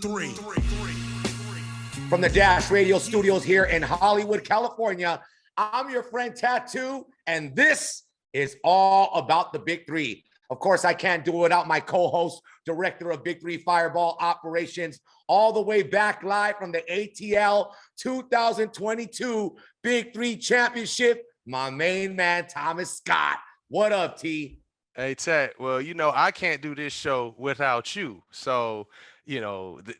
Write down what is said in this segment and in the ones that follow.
3. From the Dash Radio Studios here in Hollywood, California, I'm your friend Tattoo, and this is all about the Big Three. Of course, I can't do it without my co-host, director of Big Three Fireball Operations, all the way back live from the ATL 2022 Big Three Championship, my main man, Thomas Scott. What up, T? Hey, Tat, well, I can't do this show without you. So,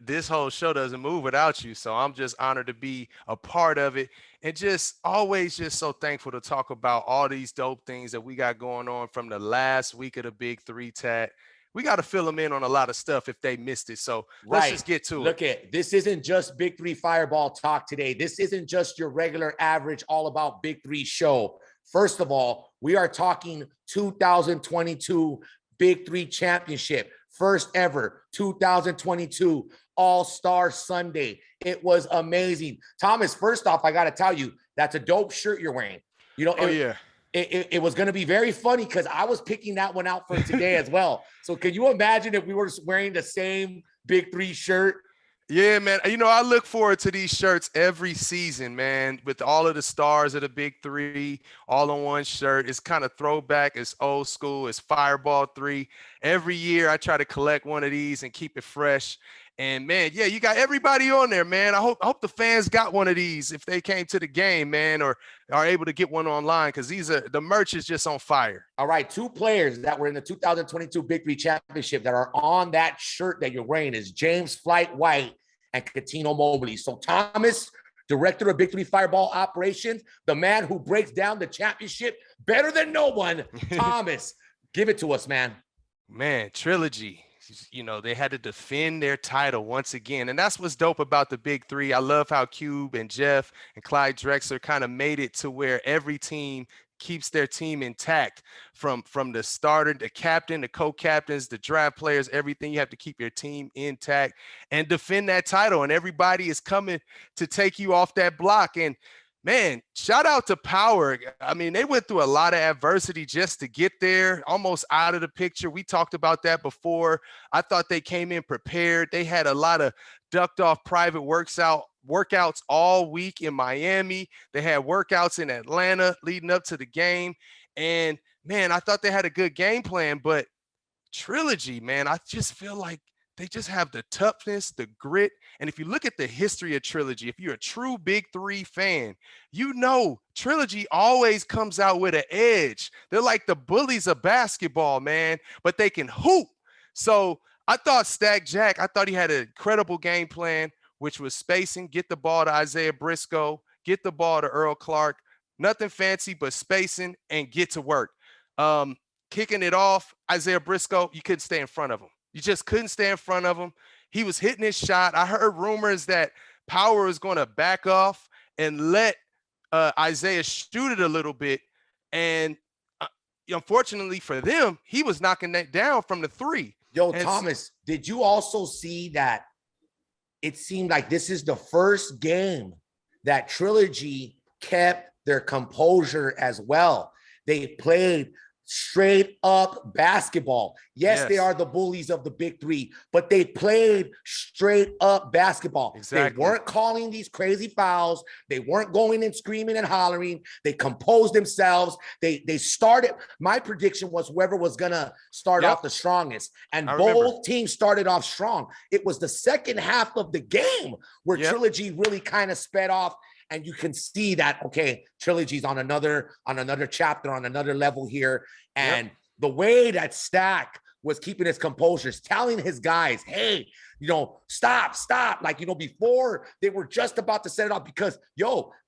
this whole show doesn't move without you. So I'm just honored to be a part of it and just always just so thankful to talk about all these dope things that we got going on from the last week of the Big Three, Tat. We got to fill them in on a lot of stuff if they missed it. So let's just get to it. Look at this. Isn't just Big Three Fireball talk today. This isn't just your regular average all about Big Three show. First of all, we are talking 2022 Big Three Championship. First ever 2022 All-Star Sunday. It was amazing. Thomas, first off, I got to tell you, that's a dope shirt you're wearing. It was going to be very funny because I was picking that one out for today as well. So can you imagine if we were wearing the same Big Three shirt? Yeah, man. I look forward to these shirts every season, man, with all of the stars of the Big Three all on one shirt. It's kind of throwback. It's old school. It's Fireball 3. Every year I try to collect one of these and keep it fresh. And, man, yeah, you got everybody on there, man. I hope the fans got one of these if they came to the game, man, or are able to get one online because the merch is just on fire. All right, two players that were in the 2022 Big Three Championship that are on that shirt that you're wearing is James Flight White and Katino Mobley. So Thomas, director of Big Three Fireball Operations, the man who breaks down the championship better than no one, Thomas, give it to us, man. Man, trilogy. They had to defend their title once again. And that's what's dope about the Big Three. I love how Cube and Jeff and Clyde Drexler kind of made it to where every team keeps their team intact from the starter, the captain, the co-captains, the draft players, everything. You have to keep your team intact and defend that title. And everybody is coming to take you off that block. And man, shout out to Power. I mean, they went through a lot of adversity just to get there, almost out of the picture. We talked about that before. I thought they came in prepared. They had a lot of ducked off private workouts all week in Miami. They had workouts in Atlanta leading up to the game. And man, I thought they had a good game plan, but Trilogy, man, I just feel like they just have the toughness, the grit. And if you look at the history of Trilogy, if you're a true Big Three fan, Trilogy always comes out with an edge. They're like the bullies of basketball, man, but they can hoop. So I thought Stack Jack, I thought he had an incredible game plan, which was spacing, get the ball to Isaiah Briscoe, get the ball to Earl Clark, nothing fancy but spacing and get to work. Kicking it off, Isaiah Briscoe, you couldn't stay in front of him. You just couldn't stay in front of him. He was hitting his shot. I heard rumors that Power is going to back off and let Isaiah shoot it a little bit. And unfortunately for them, he was knocking that down from the three. Thomas, did you also see that it seemed like this is the first game that Trilogy kept their composure as well? They played straight up basketball. Yes, they are the bullies of the Big Three, but they played straight up basketball. Exactly. They weren't calling these crazy fouls. They weren't going and screaming and hollering. They composed themselves. They started. My prediction was whoever was gonna start off the strongest, and both teams started off strong. It was the second half of the game where Trilogy really kind of sped off. And you can see that, okay, Trilogy's on another chapter, on another level here. And the way that Stack was keeping his composure, telling his guys, hey, stop. Like, before they were just about to set it up because,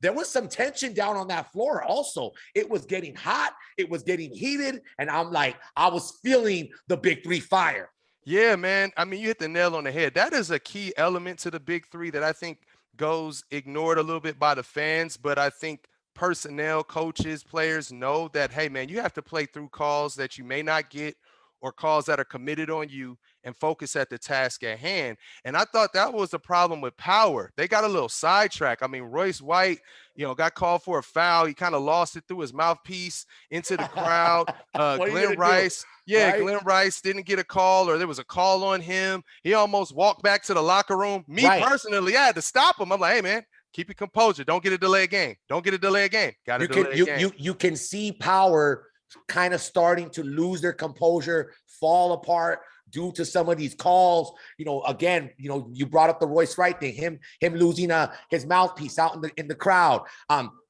there was some tension down on that floor also. It was getting hot. It was getting heated. And I was feeling the Big Three fire. Yeah, man. I mean, you hit the nail on the head. That is a key element to the Big Three that I think goes ignored a little bit by the fans, but I think personnel, coaches, players know that, hey, man, you have to play through calls that you may not get or calls that are committed on you and focus at the task at hand. And I thought that was the problem with Power. They got a little sidetracked. I mean, Royce White, got called for a foul. He kind of lost it through his mouthpiece into the crowd. What are you Glenn gonna Rice, do? Right? Glenn Rice didn't get a call, or there was a call on him. He almost walked back to the locker room. Me personally, I had to stop him. I'm like, hey, man, keep your composure. Don't get a delay game. Don't get a delay game. Got a delay game. You can see Power kind of starting to lose their composure, fall apart due to some of these calls. Again, you brought up the Royce Wright thing, him losing his mouthpiece out in the crowd.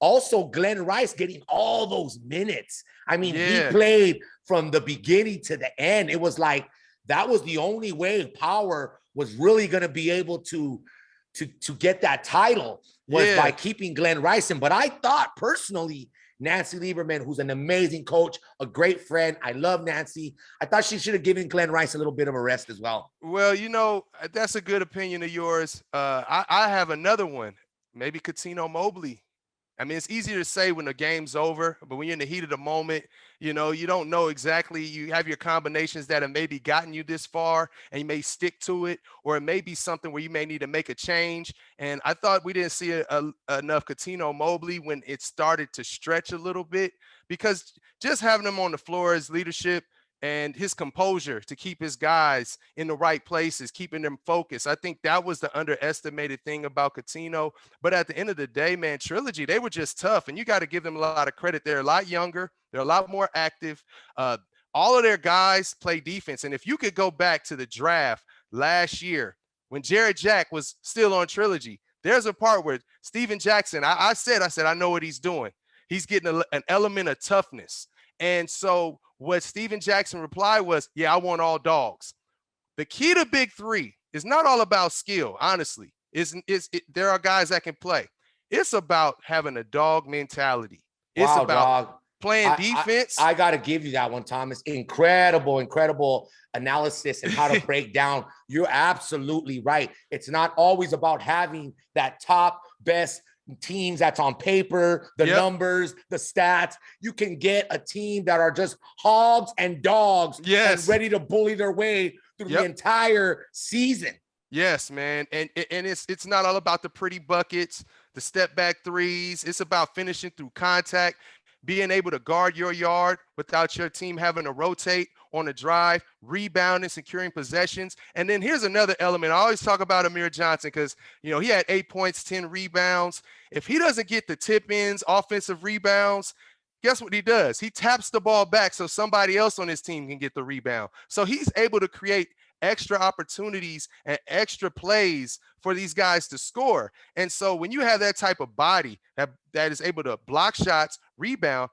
Also Glenn Rice getting all those minutes. I mean, he played from the beginning to the end. It was like that was the only way Power was really going to be able to get that title was by keeping Glenn Rice in. But I thought personally, Nancy Lieberman, who's an amazing coach, a great friend. I love Nancy. I thought she should have given Glenn Rice a little bit of a rest as well. Well, that's a good opinion of yours. I have another one. Maybe Cuttino Mobley. I mean, it's easier to say when the game's over, but when you're in the heat of the moment, you don't know exactly. You have your combinations that have maybe gotten you this far, and you may stick to it, or it may be something where you may need to make a change. And I thought we didn't see enough Cuttino Mobley when it started to stretch a little bit, because just having him on the floor as leadership and his composure to keep his guys in the right places, keeping them focused. I think that was the underestimated thing about Cuttino. But at the end of the day, man, Trilogy, they were just tough, and you got to give them a lot of credit. They're a lot younger. They're a lot more active. All of their guys play defense. And if you could go back to the draft last year when Jared Jack was still on Trilogy, there's a part where Steven Jackson, I said, I know what he's doing. He's getting an element of toughness. And so what Steven Jackson replied was, yeah, I want all dogs. The key to Big Three is not all about skill, honestly. There are guys that can play. It's about having a dog mentality. It's about playing defense. I got to give you that one, Thomas. Incredible analysis and how to break down. You're absolutely right. It's not always about having that top best teams that's on paper, the numbers, the stats. You can get a team that are just hogs and dogs and ready to bully their way through the entire season. Yes, man. And it's not all about the pretty buckets, the step back threes. It's about finishing through contact, being able to guard your yard without your team having to rotate on a drive, rebounding, securing possessions. And then here's another element. I always talk about Amir Johnson because, he had 8 points, 10 rebounds. If he doesn't get the tip ins, offensive rebounds, guess what he does? He taps the ball back so somebody else on his team can get the rebound. So he's able to create extra opportunities and extra plays for these guys to score. And so when you have that type of body that is able to block shots, rebound,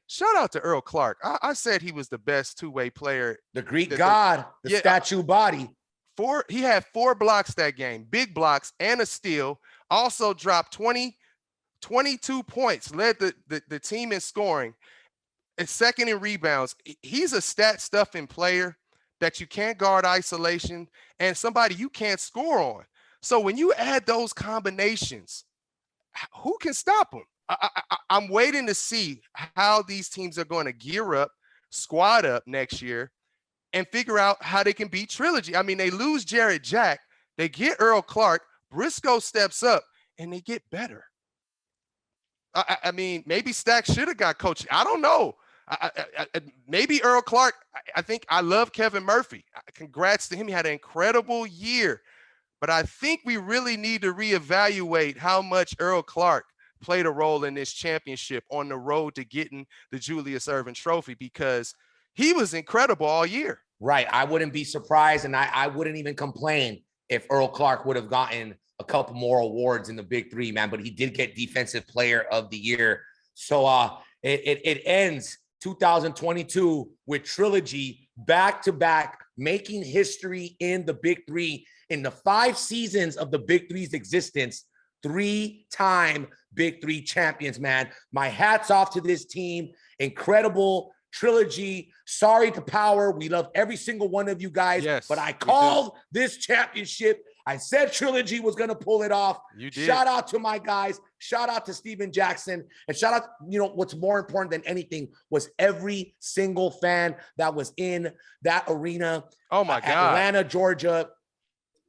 shout out to Earl Clark. I said he was the best two-way player. The Greek god, the statue body. He had 4 blocks that game, big blocks and a steal. Also dropped 22 points, led the team in scoring, and second in rebounds. He's a stat-stuffing player that you can't guard isolation and somebody you can't score on. So when you add those combinations, who can stop them? I'm waiting to see how these teams are going to gear up, squad up next year, and figure out how they can beat Trilogy. I mean, they lose Jared Jack, they get Earl Clark, Briscoe steps up, and they get better. I mean, maybe Stack should have got coaching. I don't know. Maybe Earl Clark. I think I love Kevin Murphy. Congrats to him. He had an incredible year. But I think we really need to reevaluate how much Earl Clark played a role in this championship on the road to getting the Julius Erving Trophy, because he was incredible all year. Right. I wouldn't be surprised, and I wouldn't even complain if Earl Clark would have gotten a couple more awards in the Big Three, man. But he did get Defensive Player of the Year. So it ends 2022 with Trilogy back-to-back making history in the Big Three. In the 5 seasons of the Big Three's existence, 3-time Big Three champions, man. My hat's off to this team. Incredible Trilogy. Sorry to Power. We love every single one of you guys. Yes, but I called this championship I said Trilogy was going to pull it off. You did. Shout out to my guys. Shout out to Steven Jackson. And shout out, what's more important than anything was every single fan that was in that arena. Oh, my God. Atlanta, Georgia,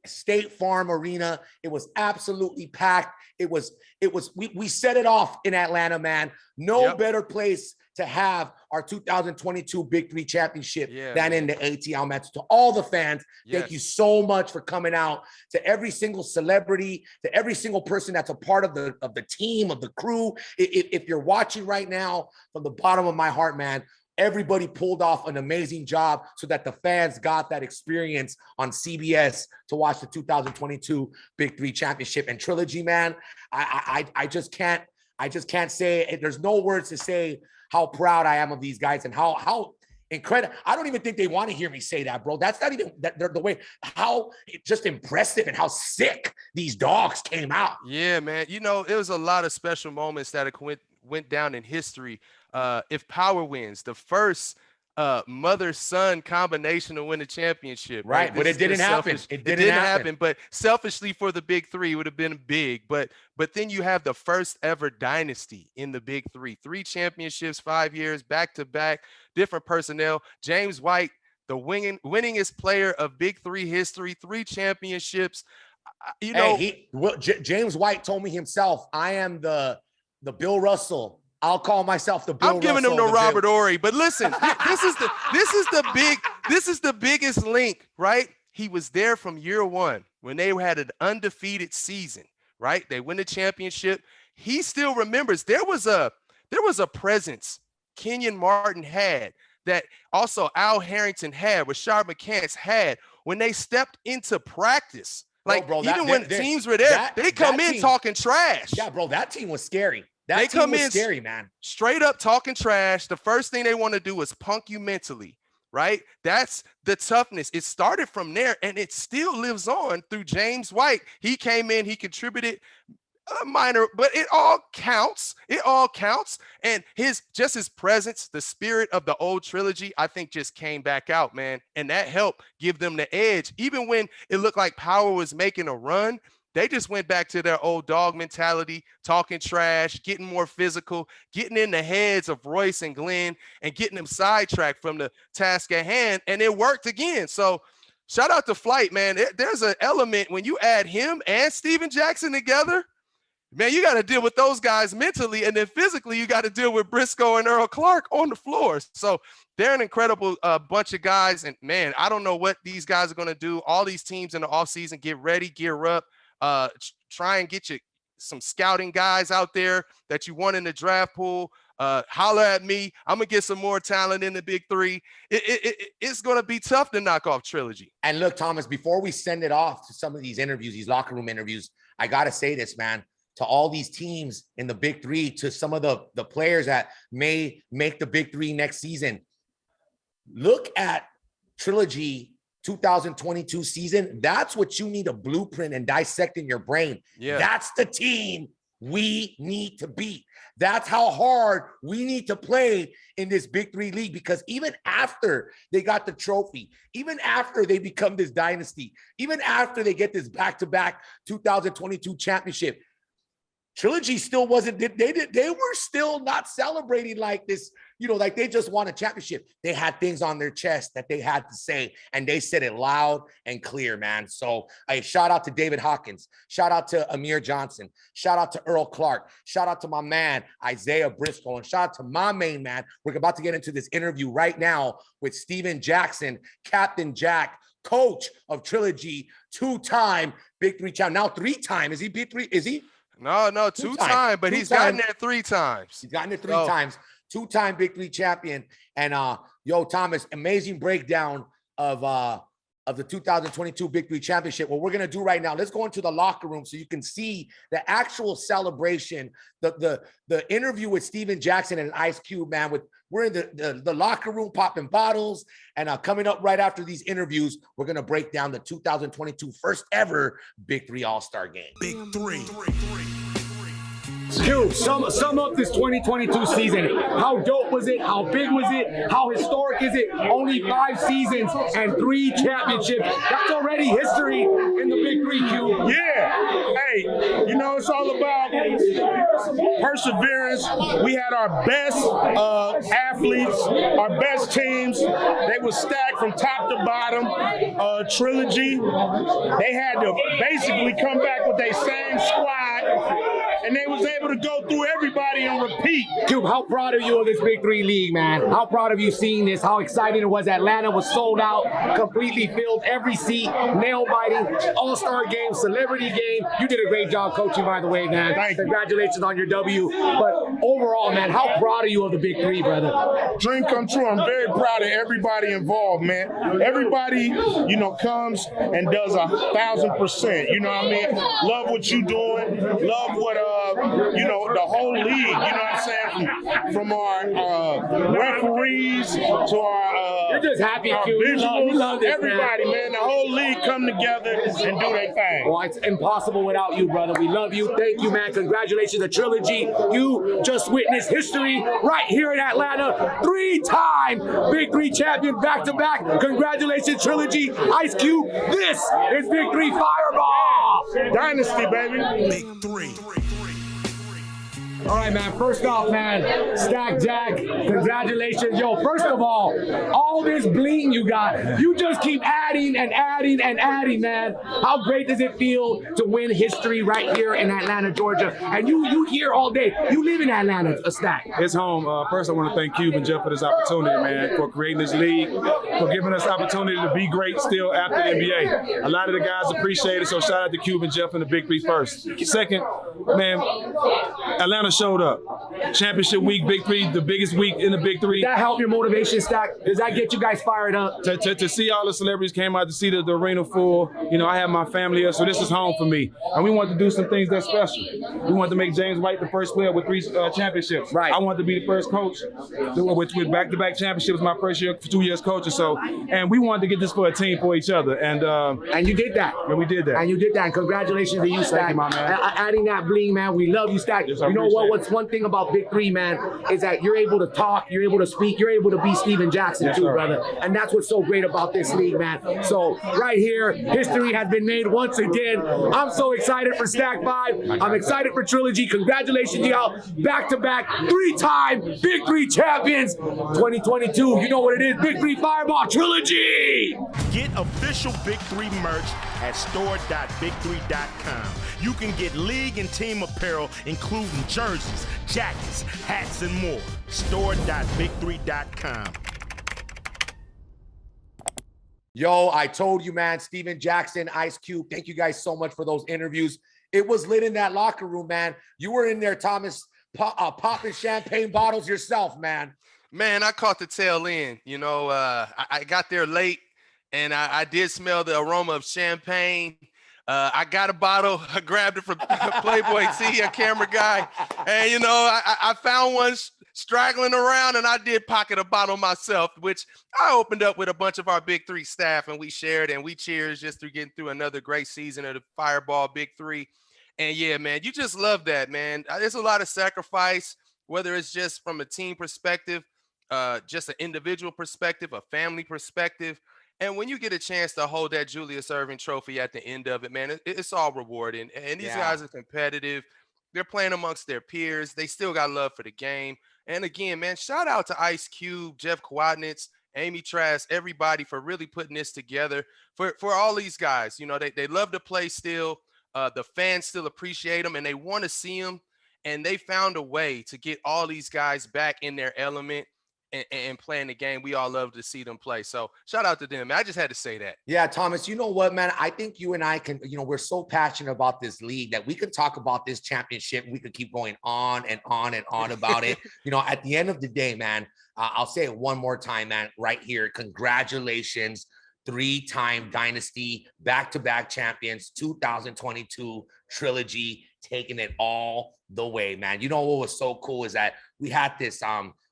State Farm Arena. It was absolutely packed. We set it off in Atlanta, man. No better place to have our 2022 Big 3 championship than in the ATL Metro. To all the fans, thank you so much for coming out. To every single celebrity, to every single person that's a part of the team, of the crew. If you're watching right now, from the bottom of my heart, man, everybody pulled off an amazing job so that the fans got that experience on CBS to watch the 2022 Big 3 championship. And Trilogy, man, I just can't say it. There's no words to say how proud I am of these guys and how incredible. I don't even think they want to hear me say that, bro. That's not even the way, how just impressive and how sick these dogs came out. Yeah, man. It was a lot of special moments that went down in history. If Power wins, the first mother-son combination to win a championship. Right, but it didn't happen. It didn't happen. But selfishly for the Big 3, it would have been big. But then you have the first ever dynasty in the Big 3. 3 championships, 5 years, back-to-back, different personnel. James White, the winningest player of Big 3 history, 3 championships. James White told me himself, I am the Bill Russell. I'll call myself the Bill I'm giving Russell, him to Robert Horry, but listen, this is the biggest link, right? He was there from year 1 when they had an undefeated season, right? They win the championship. He still remembers there was a presence Kenyon Martin had that also Al Harrington had, Rashard McCants had when they stepped into practice. Like, bro, even when teams were there, they come in talking trash. Yeah, bro, that team was scary. That team was scary, man. Straight up talking trash. The first thing they want to do is punk you mentally, right? That's the toughness. It started from there, and it still lives on through James White. He came in, he contributed a minor, but it all counts. It all counts. And his presence, the spirit of the old Trilogy, I think just came back out, man. And that helped give them the edge. Even when it looked like Power was making a run, they just went back to their old dog mentality, talking trash, getting more physical, getting in the heads of Royce and Glenn and getting them sidetracked from the task at hand. And it worked again. So shout out to Flight, man. There's an element when you add him and Steven Jackson together, man, you got to deal with those guys mentally. And then physically, you got to deal with Briscoe and Earl Clark on the floor. So they're an incredible bunch of guys. And, man, I don't know what these guys are going to do. All these teams in the offseason, get ready, gear up. Try and get you some scouting guys out there that you want in the draft pool. Holler at me. I'm going to get some more talent in the Big 3. It's going to be tough to knock off Trilogy. And look, Thomas, before we send it off to some of these interviews, these locker room interviews, I got to say this, man, to all these teams in the Big 3, to some of the players that may make the Big 3 next season. Look at Trilogy 2022 season. That's what you need a blueprint and dissect in your brain. Yeah. That's the team we need to beat. That's how hard we need to play in this Big 3 league, because even after they got the trophy, even after they become this dynasty, even after they get this back-to-back 2022 championship, Trilogy still wasn't, they were still not celebrating like this, like they just won a championship. They had things on their chest that they had to say, and they said it loud and clear, man. So a shout out to David Hawkins, shout out to Amir Johnson, shout out to Earl Clark, shout out to my man, Isaiah Briscoe, and shout out to my main man. We're about to get into this interview right now with Steven Jackson, Captain Jack, coach of Trilogy, 2-time Big 3 champ. Now 3-time. Is he Big 3? Is he? No, 2-time, but he's gotten there 3 times. He's gotten it 3 times. 2-time Big 3 champion. And Thomas, amazing breakdown of the 2022 Big 3 championship. What we're gonna do right now, let's go into the locker room so you can see the actual celebration, the interview with Steven Jackson and Ice Cube, man. We're in the locker room popping bottles, and coming up right after these interviews, we're gonna break down the 2022 first ever Big 3 All-Star game. Big 3. Q, sum up this 2022 season. How dope was it? How big was it? How historic is it? Only 5 seasons and 3 championships. That's already history in the Big 3, Q. Yeah. Hey, you know, it's all about perseverance. We had our best athletes, our best teams. They were stacked from top to bottom. Trilogy. They had to basically come back with their same squad, and they was able to go through everybody and repeat. Cube, how proud are you of this Big 3 league, man? How proud of you seeing this? How exciting it was. Atlanta was sold out, completely filled, every seat, nail-biting, all-star game, celebrity game. You did a great job coaching, by the way, man. Thank you. Congratulations on your W. But overall, man, how proud are you of the Big 3, brother? Dream come true. I'm very proud of everybody involved, man. Everybody, you know, comes and does 1,000%. You know what I mean? Love what you doing. Love what you know, the whole league. You know what I'm saying? From our referees to our You're just happy, our Q. visuals. We love this, everybody, man. The whole league come together and do their thing. Well, it's impossible without you, brother. We love you. Thank you, man. Congratulations, the trilogy. You just witnessed history right here in Atlanta. 3-time Big 3 champion back-to-back. Congratulations, trilogy. Ice Cube, this is Big 3 Fireball. Dynasty, baby. Big 3. All right, man. First off, man, Stack Jack, congratulations. Yo, first of all this bling you got, you just keep adding and adding and adding, man. How great does it feel to win history right here in Atlanta, Georgia? And you here all day. You live in Atlanta, a Stack. It's home. First, I want to thank Cube and Jeff for this opportunity, man, for creating this league, for giving us the opportunity to be great still after the NBA. A lot of the guys appreciate it, so shout out to Cube and Jeff and the Big 3 first. Second, man, Atlanta showed up. Championship week, Big 3, the biggest week in the Big 3. Does that help your motivation, Stack? Does that get you guys fired up? To see all the celebrities came out to see the arena full. You know, I have my family here, so this is home for me. And we wanted to do some things that's special. We wanted to make James White the first player with 3 championships. Right. I wanted to be the first coach with back-to-back championships my first year, 2 years coaching. So, and we wanted to get this for a team for each other. And you did that. And we did that. And you did that. And congratulations to you, Stack. Thank you, my man. Adding that bling, man. We love you, Stack. Yes, I you know appreciate what? it. What's one thing about Big 3, man, is that you're able to talk, you're able to speak, you're able to be Steven Jackson Yes, too, sir. brother. And that's what's so great about this league, man. So right here, history has been made once again. I'm so excited for Stack 5. I'm excited for Trilogy. Congratulations, y'all. Back-to-back, 3-time Big 3 champions. 2022, you know what it is. Big 3 Fireball Trilogy. Get official Big 3 merch at store.big3.com. You can get league and team apparel, including jerseys, jackets, hats, and more. Store.big3.com. Yo, I told you, man, Steven Jackson, Ice Cube, thank you guys so much for those interviews. It was lit in that locker room, man. You were in there, Thomas, popping champagne bottles yourself, man. Man, I caught the tail end. You know, I got there late, and I did smell the aroma of champagne. I got a bottle. I grabbed it from Playboy T, a camera guy. And, you know, I found one straggling around, and I did pocket a bottle myself, which I opened up with a bunch of our Big 3 staff, and we shared and we cheers just through getting through another great season of the Fireball Big 3. And, yeah, man, you just love that, man. There's a lot of sacrifice, whether it's just from a team perspective, just an individual perspective, a family perspective. And when you get a chance to hold that Julius Erving trophy at the end of it, man, it's all rewarding. And these guys are competitive. They're playing amongst their peers. They still got love for the game. And again, man, shout out to Ice Cube, Jeff Kwadnitz, Amy Trask, everybody for really putting this together for all these guys. You know, they love to play still. The fans still appreciate them, and they want to see them. And they found a way to get all these guys back in their element and playing the game. We all love to see them play. So shout out to them. I just had to say that. Yeah, Thomas, you know what, man? I think you and I can, you know, we're so passionate about this league that we can talk about this championship. We could keep going on and on and on about it. You know, at the end of the day, man, I'll say it one more time, man, right here. Congratulations. 3-time dynasty, back-to-back champions, 2022 trilogy, taking it all the way, man. You know what was so cool is that we had this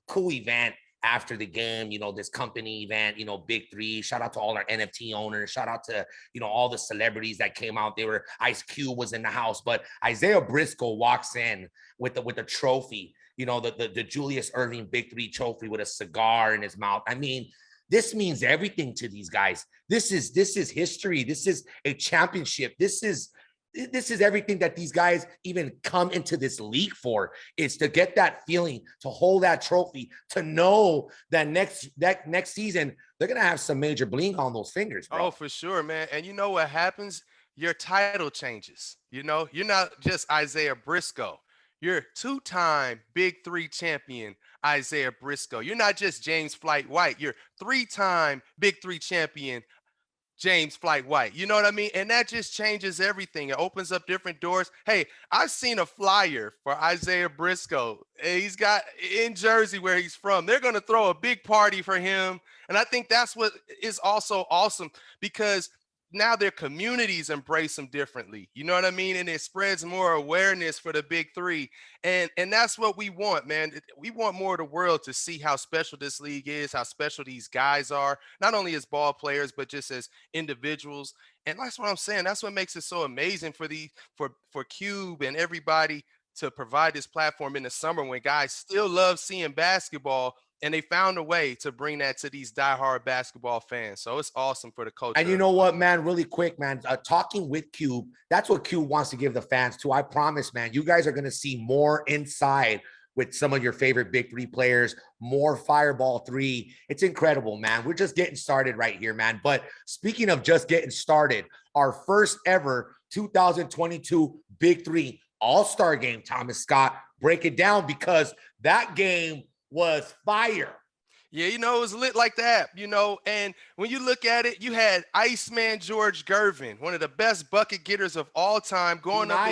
cool event after the game, this company event, Big3. Shout out to all our NFT owners. Shout out to, all the celebrities that came out. Ice Cube was in the house, but Isaiah Briscoe walks in with the trophy, the Julius Erving Big3 trophy with a cigar in his mouth. I mean, this means everything to these guys. This is history. This is a championship. This is everything that these guys even come into this league for, is to get that feeling, to hold that trophy, to know that next season they're gonna have some major bling on those fingers, bro. Oh, for sure, man. And you know what happens? Your title changes. You're not just Isaiah Briscoe. You're two-time Big3 champion Isaiah Briscoe. You're not just James Flight White. You're three-time Big3 champion James Flight White. You know what I mean? And that just changes everything. It opens up different doors. Hey, I've seen a flyer for Isaiah Briscoe. He's got in Jersey, where he's from. They're going to throw a big party for him. And I think that's what is also awesome, because now their communities embrace them differently. You know what I mean? And it spreads more awareness for the Big3. And that's what we want, man. We want more of the world to see how special this league is, how special these guys are, not only as ball players, but just as individuals. And that's what I'm saying. That's what makes it so amazing for Cube and everybody to provide this platform in the summer, when guys still love seeing basketball. And they found a way to bring that to these diehard basketball fans. So it's awesome for the culture. And you know what, man, really quick, man, talking with Cube, that's what Cube wants to give the fans too. I promise, man, you guys are going to see more inside with some of your favorite Big3 players, more Fireball 3. It's incredible, man. We're just getting started right here, man. But speaking of just getting started, our first ever 2022 Big3 All-Star game, Thomas Scott, break it down, because that game was fire. Yeah, it was lit like that, and when you look at it, you had Iceman George Gervin, one of the best bucket getters of all time, going up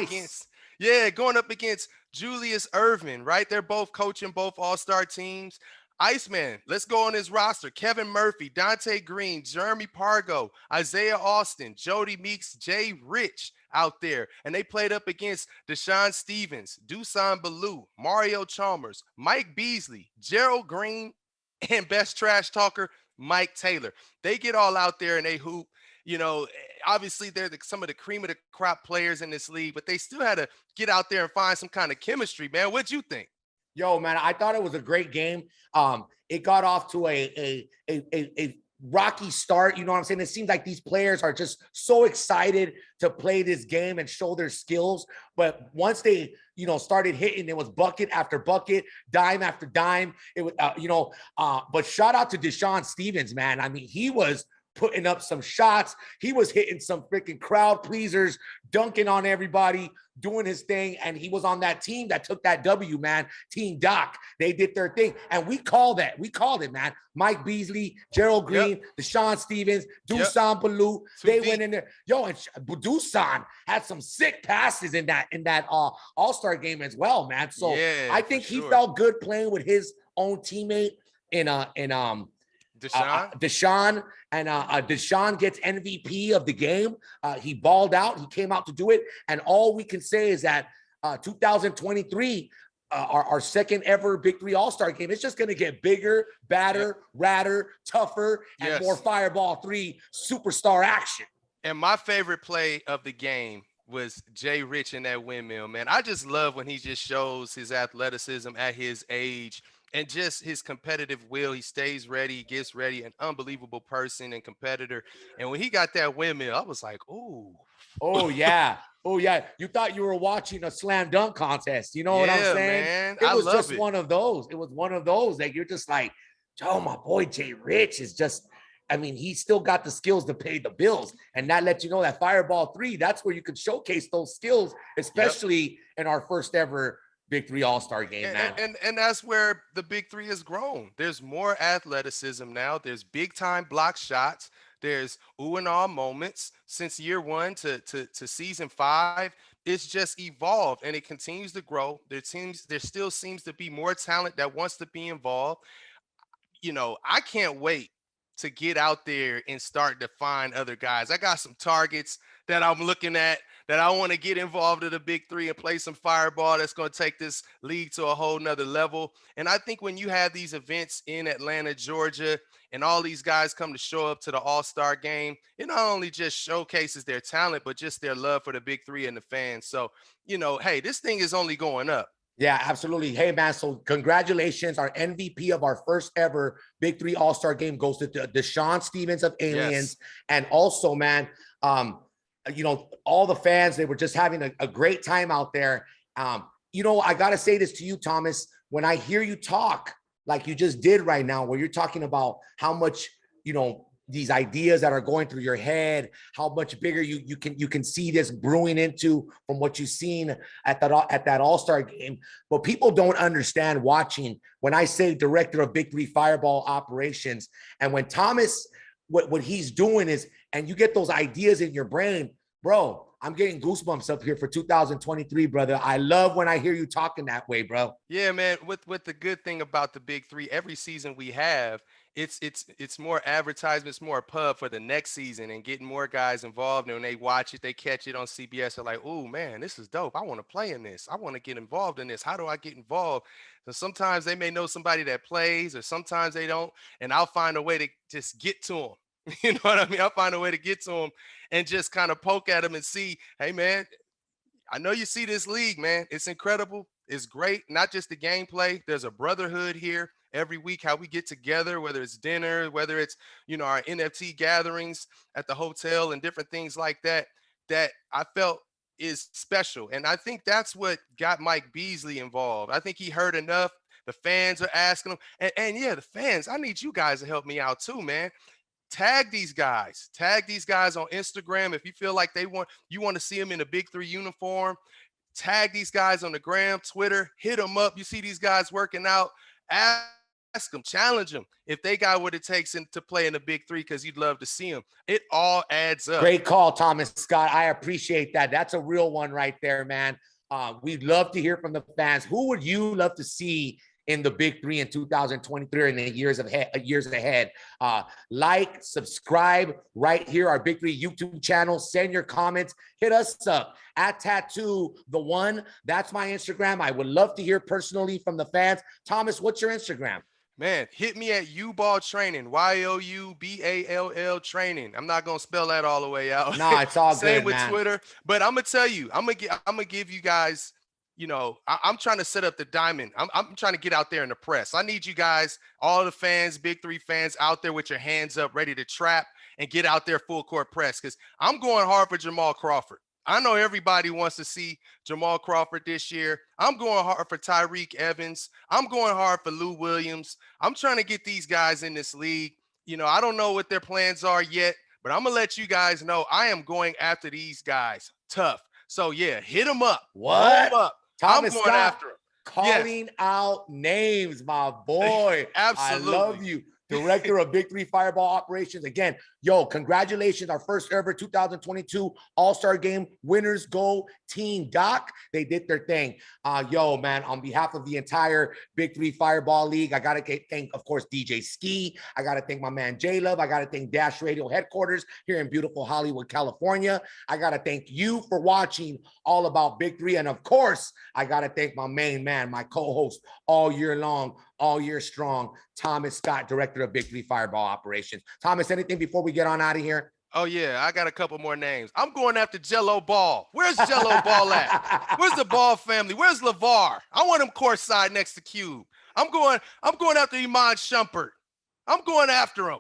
against Julius Erving, right? They're both coaching both all-star teams. Iceman, let's go on his roster: Kevin Murphy, Dante Green, Jeremy Pargo, Isaiah Austin, Jody Meeks, Jay Rich out there. And they played up against Deshaun Stevens, Dusan Ballou, Mario Chalmers, Mike Beasley, Gerald Green, and best trash talker, Mike Taylor. They get all out there and they hoop. Obviously they're some of the cream of the crop players in this league, but they still had to get out there and find some kind of chemistry, man. What'd you think? Yo, man, I thought it was a great game. It got off to a rocky start. You know what I'm saying? It seems like these players are just so excited to play this game and show their skills. But once they, started hitting, it was bucket after bucket, dime after dime. It was, but shout out to Deshaun Stevens, man. I mean, he was putting up some shots. He was hitting some freaking crowd pleasers, dunking on everybody, doing his thing. And he was on that team that took that W, man. Team Doc. They did their thing. And we called that. We called it, man. Mike Beasley, Gerald Green, Deshaun Stevens, Dusan Ballou. They went in there. Yo, and Dusan had some sick passes in that All-Star game as well, man. So I think he felt good playing with his own teammate in Deshaun, and Deshaun gets MVP of the game. He balled out. He came out to do it. And all we can say is that 2023, our second ever Big3 All-Star game, it's just going to get bigger, badder, radder, tougher, and more Fireball 3 superstar action. And my favorite play of the game was Jay Rich in that windmill, man. I just love when he just shows his athleticism at his age and just his competitive will. He stays ready, he gets ready, an unbelievable person and competitor. And when he got that windmill, I was like, ooh. Oh, yeah. Oh, yeah. You thought you were watching a slam dunk contest. You know what I'm saying? Man. It was just one of those. It was one of those that you're just like, oh, my boy Jay Rich is just, I mean, he still got the skills to pay the bills. And that lets you know that Fireball 3, that's where you can showcase those skills, especially in our first ever Big3 All-Star game, man. And that's where the Big3 has grown. There's more athleticism now. There's big-time block shots. There's ooh and ah moments since year 1 to season 5. It's just evolved and it continues to grow. There still seems to be more talent that wants to be involved. I can't wait to get out there and start to find other guys. I got some targets that I'm looking at that I want to get involved in the big three and play some fireball that's going to take this league to a whole nother level. And I think when you have these events in Atlanta, Georgia, and all these guys come to show up to the All-Star game, it not only just showcases their talent, but just their love for the big three and the fans. So, hey, this thing is only going up. Yeah, absolutely. Hey, man, so congratulations. Our MVP of our first ever Big Three All-Star game goes to Deshaun Stevens of Aliens. Yes. And also, man, all the fans, they were just having a great time out there. I got to say this to you, Thomas, when I hear you talk like you just did right now, where you're talking about how much, these ideas that are going through your head, how much bigger you can see this brewing into from what you've seen at that All-Star game. But people don't understand watching when I say director of Big Three Fireball operations, and when Thomas, what he's doing is, and you get those ideas in your brain, bro, I'm getting goosebumps up here for 2023, brother. I love when I hear you talking that way, bro. Yeah, man. With the good thing about the Big Three, every season we have, it's more advertisements, more pub for the next season, and getting more guys involved. And when they watch it, they catch it on CBS. They're like, oh man, this is dope. I want to play in this. I want to get involved in this. How do I get involved? So sometimes they may know somebody that plays, or sometimes they don't, and I'll find a way to just get to them. You know what I mean? I'll find a way to get to them and just kind of poke at them and see, hey, man, I know you see this league, man. It's incredible. It's great. Not just the gameplay. There's a brotherhood here every week, how we get together, whether it's dinner, whether it's, our NFT gatherings at the hotel and different things like that, that I felt is special. And I think that's what got Mike Beasley involved. I think he heard enough. The fans are asking him. And yeah, the fans, I need you guys to help me out too, man. Tag these guys on Instagram. If you feel like you want to see them in a Big Three uniform, tag these guys on the gram, Twitter, hit them up. You see these guys working out, ask them, challenge them if they got what it takes to play in the Big Three, because you'd love to see them. It all adds up. Great call, Thomas Scott. I appreciate that. That's a real one right there, man. We'd love to hear from the fans. Who would you love to see in the Big Three in 2023 and the years ahead? Like, subscribe right here, our Big Three YouTube channel. Send your comments. Hit us up at Tattoo the One. That's my Instagram. I would love to hear personally from the fans. Thomas, what's your Instagram? Man, hit me at U-Ball Training, YOUBALL Training. I'm not gonna spell that all the way out. No, it's all Same good, with man. Twitter. But I'm gonna tell you, I'm gonna give you guys. I'm trying to set up the diamond. I'm trying to get out there in the press. I need you guys, all the fans, Big Three fans, out there with your hands up, ready to trap and get out there full court press, because I'm going hard for Jamal Crawford. I know everybody wants to see Jamal Crawford this year. I'm going hard for Tyreek Evans. I'm going hard for Lou Williams. I'm trying to get these guys in this league. I don't know what their plans are yet, but I'm going to let you guys know I am going after these guys tough. So, yeah, hit them up. What? Hit 'em up. Thomas I'm going Scott after him. calling out names, my boy. Absolutely. I love you. Director of Big Three Fireball Operations. Again, congratulations. Our first ever 2022 All-Star Game winners go Team Doc. They did their thing. Man, on behalf of the entire Big Three Fireball League, I got to thank, of course, DJ Ski. I got to thank my man J-Love. I got to thank Dash Radio headquarters here in beautiful Hollywood, California. I got to thank you for watching All About Big Three. And of course, I got to thank my main man, my co-host all year long, all year strong, Thomas Scott, Director of Big Three Fireball Operations. Thomas, anything before we get on out of here? Oh, yeah, I got a couple more names. I'm going after Jello Ball. Where's Jello Ball at? Where's the Ball family? Where's LeVar? I want him courtside next to Cube. I'm going after Iman Shumpert. I'm going after him.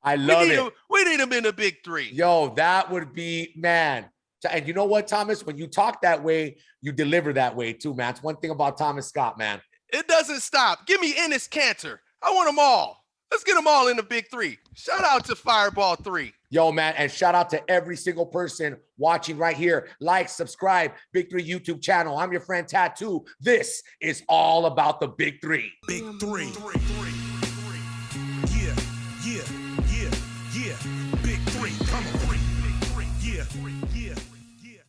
I love it. We need him in the Big Three. That would be, man. And you know what, Thomas? When you talk that way, you deliver that way too, man. It's one thing about Thomas Scott, man. It doesn't stop. Give me Ennis Cantor. I want them all. Let's get them all in the Big Three. Shout out to Fireball 3. Man, and shout out to every single person watching right here. Like, subscribe, Big Three YouTube channel. I'm your friend Tattoo. This is all about the Big Three. Big Three. Yeah. Big Three. Come on. Yeah.